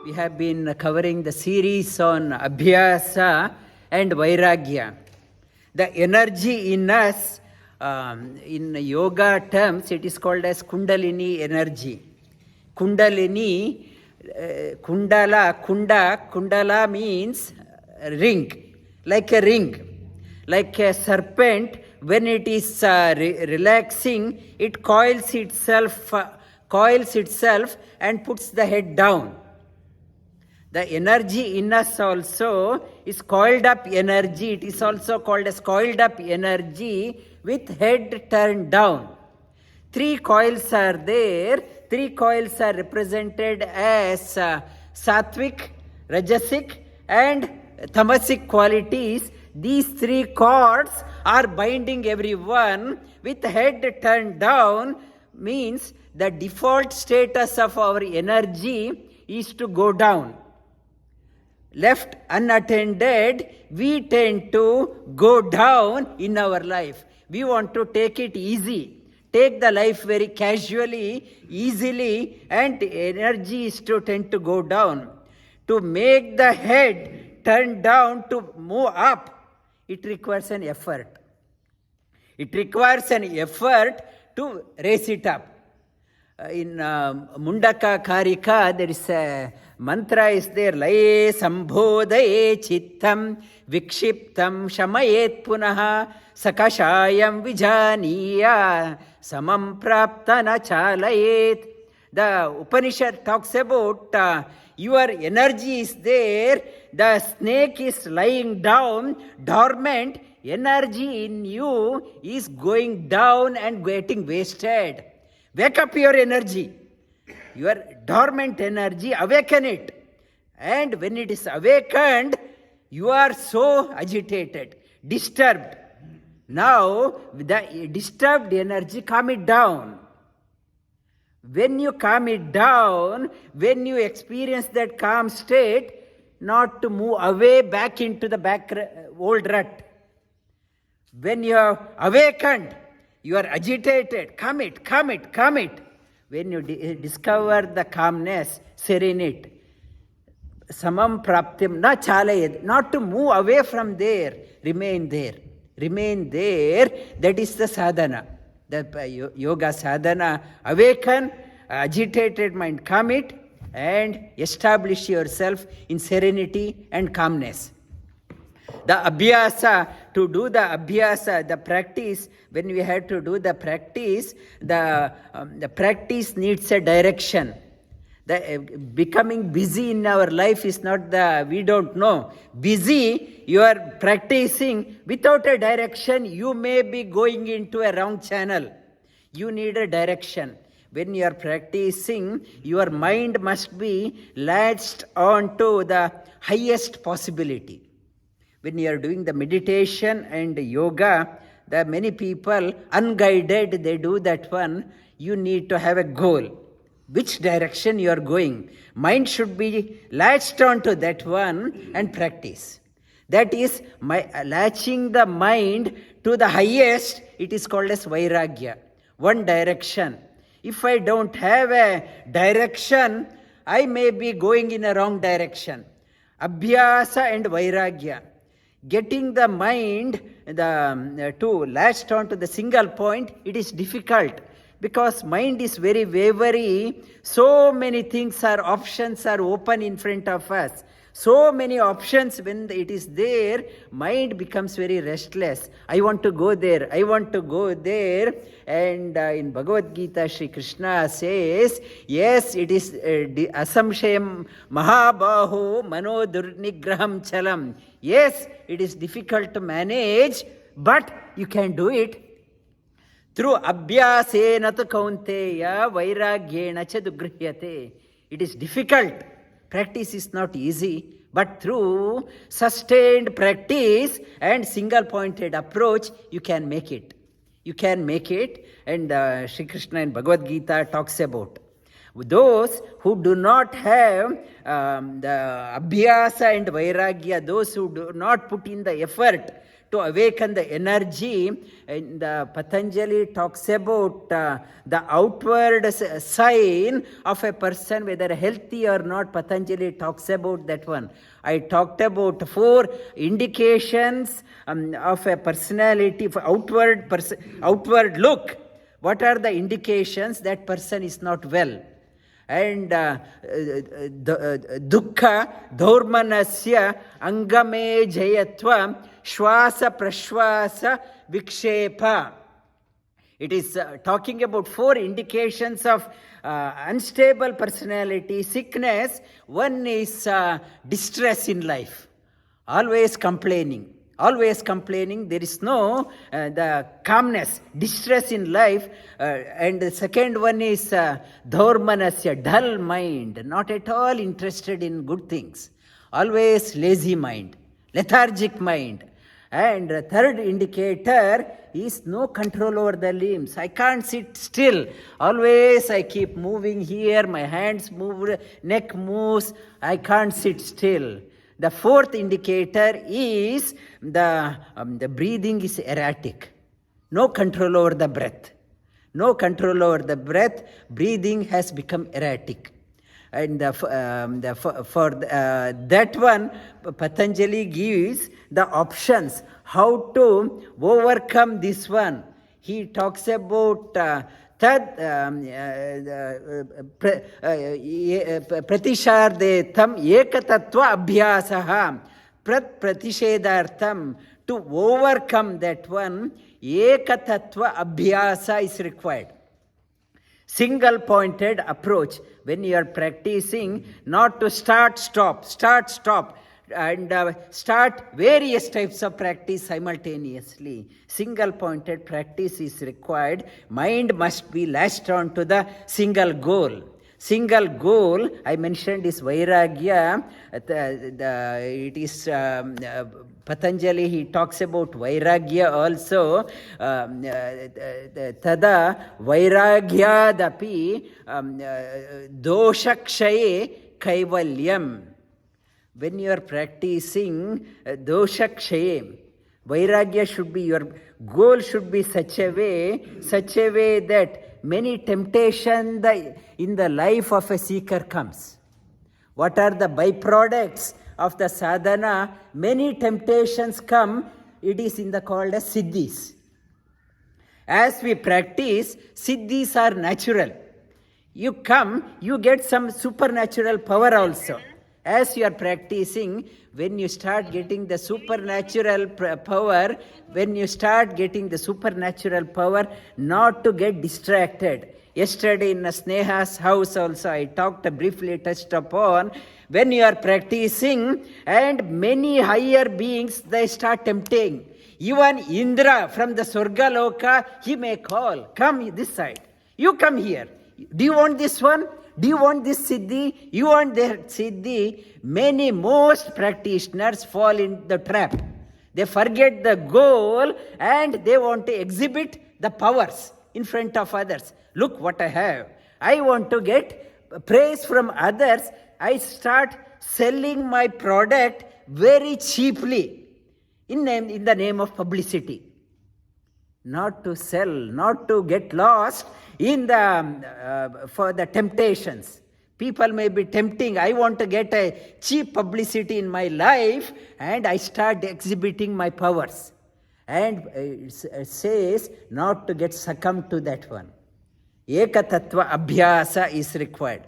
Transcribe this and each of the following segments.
We have been covering the series on Abyasa and Vairagya. The energy in us, in yoga terms, it is called as Kundalini energy. Kundalini, Kundala means ring, like a ring. Like a serpent, when it is relaxing, it coils itself and puts the head down. The energy in us also is coiled up energy. It is also called as coiled up energy with head turned down. 3 coils are there. 3 coils are represented as sattvic, rajasic and tamasic qualities. These 3 cords are binding everyone with head turned down, means the default status of our energy is to go down. Left unattended, we tend to go down in our life. We want to take it easy, take the life very casually, easily, and energy is to tend to go down. To make the head turn down, to move up, it requires an effort. It requires an effort to raise it up. In Manduka Karika, there is a mantra is there, laye saṃbodhayeccittaṃ, vikṣiptaṃ, śamayetpuna, Sakashayam, vijaniyat, samapraptam, chalayet. The Upanishad talks about your energy is there, the snake is lying down, dormant, energy in you is going down and getting wasted. Wake up your energy, your dormant energy, awaken it. And when it is awakened, you are so agitated, disturbed. Now, the disturbed energy, calm it down. When you calm it down, when you experience that calm state, not to move away back into the old rut. When you are awakened, you are agitated, calm it. When you discover the calmness, serenity, samapraptam, na chalayet, not to move away from there, remain there. Remain there, that is the sadhana. The yoga sadhana, awaken, agitated mind, calm it, and establish yourself in serenity and calmness. The Abyasa, to do the Abyasa, the practice, when we have to do the practice needs a direction. Becoming busy in our life is not we don't know. Busy, you are practicing without a direction, you may be going into a wrong channel. You need a direction. When you are practicing, your mind must be latched onto the highest possibility. When you are doing the meditation and yoga, there are many people, unguided, they do that one. You need to have a goal. Which direction you are going. Mind should be latched onto that one and practice. That is, latching the mind to the highest, it is called as Vairagya. One direction. If I don't have a direction, I may be going in a wrong direction. Abyasa and Vairagya. Getting the mind to latched onto the single point, it is difficult. Because mind is very wavery, so many options are open in front of us. So many options, when it is there, mind becomes very restless. I want to go there, And in Bhagavad Geeta, Shri Krishna says, yes, it is asamshayam mahabaho manodurnigraham chalam. Yes, it is difficult to manage, but you can do it. Through Abyasena tu kaunteya vairagyena cha dugrihyate. It is difficult. Practice is not easy. But through sustained practice and single-pointed approach, you can make it. You can make it. And Shri Krishna in Bhagavad Geeta talks about those who do not have the Abyasa and Vairagya, those who do not put in the effort to to awaken the energy. And Patanjali talks about the outward sign of a person, whether healthy or not. Patanjali talks about that one. I talked about 4 indications of a personality, outward look. What are the indications that person is not well? And dukkha dhaurmanasya angame jayatva shwasa prashwasa vikṣiptaṃ. It is talking about 4 indications of unstable personality, sickness. One is distress in life, always complaining. Always complaining, there is no the calmness, distress in life. And the second one is dhaurmanasya, dull mind, not at all interested in good things. Always lazy mind, lethargic mind. And the third indicator is no control over the limbs. I can't sit still. Always I keep moving here, my hands move, neck moves. I can't sit still. The fourth indicator is the breathing is erratic. No control over the breath. No control over the breath. Breathing has become erratic. And for that one, Patanjali gives the options how to overcome this one. He talks about pratishardetam ekatatva abhyasaha pratishedartham. To overcome that one, ekatatva abhyasa is required. Single pointed approach. When you are practicing, not to start, stop, and start various types of practice simultaneously. Single pointed practice is required. Mind must be latched on to the single goal. Single goal, I mentioned, is vairagya. It is Patanjali, he talks about vairagya also. Tada vairagyadapi doshakshaye kaivalyam. When you are practicing doshakshaye, vairagya should be, your goal should be such a way that many temptations in the life of a seeker comes. What are the byproducts of the sadhana? Many temptations come. It is called as siddhis. As we practice, siddhis are natural. You come, you get some supernatural power also. As you are practicing, when you start getting the supernatural power, not to get distracted. Yesterday in Sneha's house also, I briefly touched upon, when you are practicing and many higher beings, they start tempting. Even Indra from the Swarga Loka, he may call, come this side, you come here. Do you want this one? Do you want this siddhi? You want that siddhi? Most practitioners fall in the trap. They forget the goal and they want to exhibit the powers in front of others. Look what I have. I want to get praise from others. I start selling my product very cheaply in the name of publicity. Not to sell, not to get lost in for the temptations. People may be tempting. I want to get a cheap publicity in my life, and I start exhibiting my powers. And it says not to get succumbed to that one. Ekatattva abhyasa is required.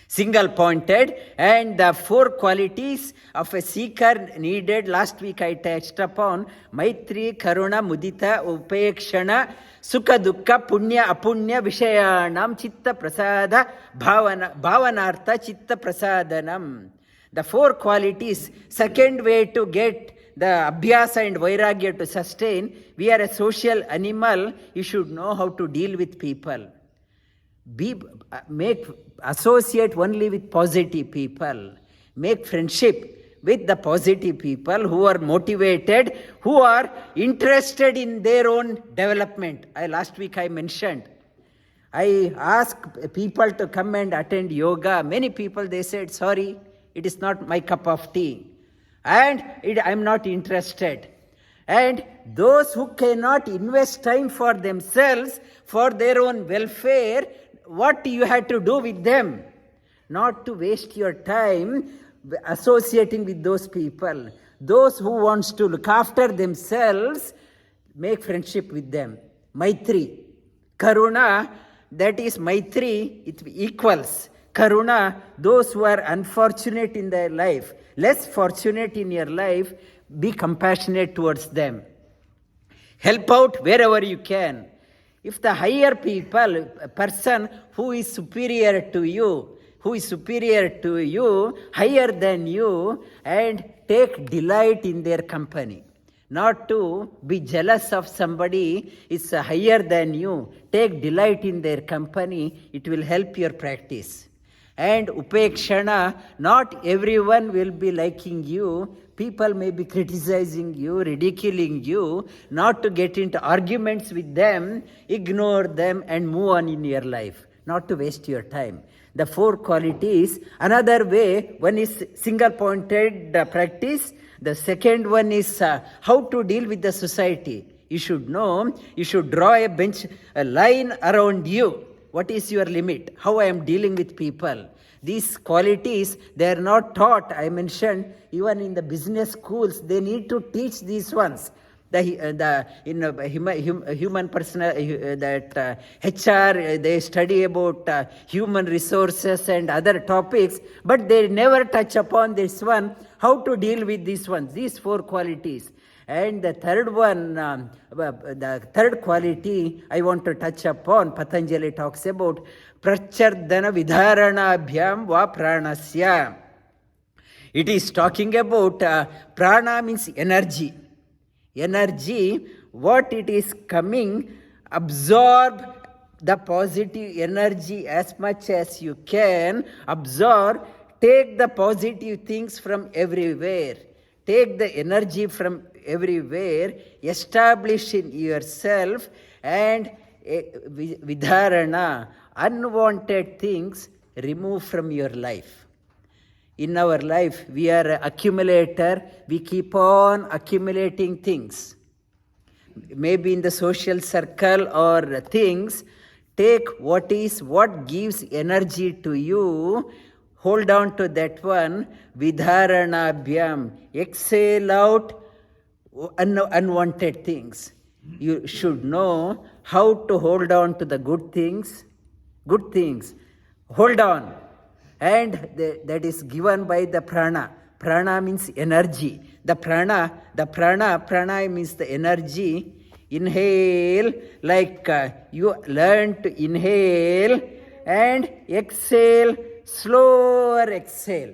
Single pointed, and the 4 qualities of a seeker needed. Last week I touched upon Maitri, Karuna, Mudita, Upekshana, Sukha, Dukkha, Punya, Apunya, Vishayanam, Chitta, Prasada, Bhavanartha, Chitta, Prasadanam. The 4 qualities. Second way to get the Abyasa and Vairagya to sustain, we are a social animal. You should know how to deal with people. Associate only with positive people. Make friendship with the positive people who are motivated, who are interested in their own development. Last week I mentioned, I asked people to come and attend yoga. Many people, they said, sorry, it is not my cup of tea. And I am not interested. And those who cannot invest time for themselves, for their own welfare, what you have to do with them? Not to waste your time associating with those people. Those who wants to look after themselves, make friendship with them. Maitri. Karuna, that is Maitri, it equals. Karuna, those who are unfortunate in their life, less fortunate in your life, be compassionate towards them. Help out wherever you can. If the higher people, a person who is superior to you, higher than you, and take delight in their company. Not to be jealous of somebody is higher than you. Take delight in their company. It will help your practice. And upekshana, not everyone will be liking you. People may be criticizing you, ridiculing you. Not to get into arguments with them, ignore them and move on in your life. Not to waste your time. The 4 qualities. Another way, one is single-pointed practice. The second one is how to deal with the society. You should know, you should draw a line around you. What is your limit? How I am dealing with people. These qualities, they are not taught. I mentioned, even in the business schools, they need to teach these ones. Human personal, HR, they study about human resources and other topics, but they never touch upon this one, how to deal with these ones, these 4 qualities. And the third one, the third quality I want to touch upon, Patanjali talks about prachardana vidharanabhyam va pranasya. It is talking about prana means energy. Energy, what it is coming, absorb the positive energy as much as you can, absorb, take the positive things from everywhere, take the energy from everywhere, establish in yourself, and vidharana, unwanted things, remove from your life. In our life, we are an accumulator. We keep on accumulating things. Maybe in the social circle or things, take what gives energy to you, hold on to that one, vidharanabhyam, exhale out unwanted things. You should know how to hold on to the good things. Hold on. And that is given by the prana. Prana means energy. The prana means the energy. Inhale, like you learn to inhale, and exhale, slower exhale.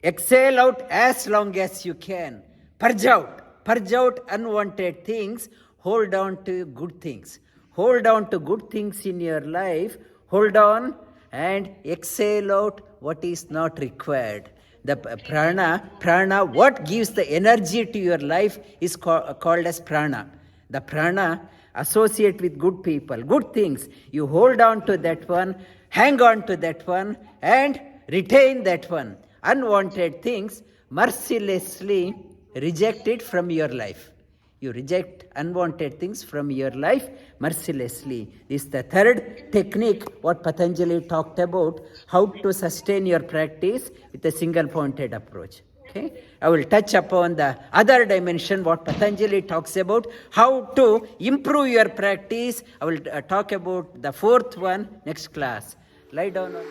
Exhale out as long as you can. Purge out unwanted things. Hold on to good things. Hold on to good things in your life. Hold on. And exhale out what is not required. The prana, what gives the energy to your life is called as prana. The prana associate with good people, good things. You hold on to that one, hang on to that one, and retain that one. Unwanted things, mercilessly reject it from your life. You reject unwanted things from your life mercilessly. This is the third technique what Patanjali talked about, how to sustain your practice with a single-pointed approach. Okay? I will touch upon the other dimension what Patanjali talks about, how to improve your practice. I will talk about the 4th one next class. Lie down on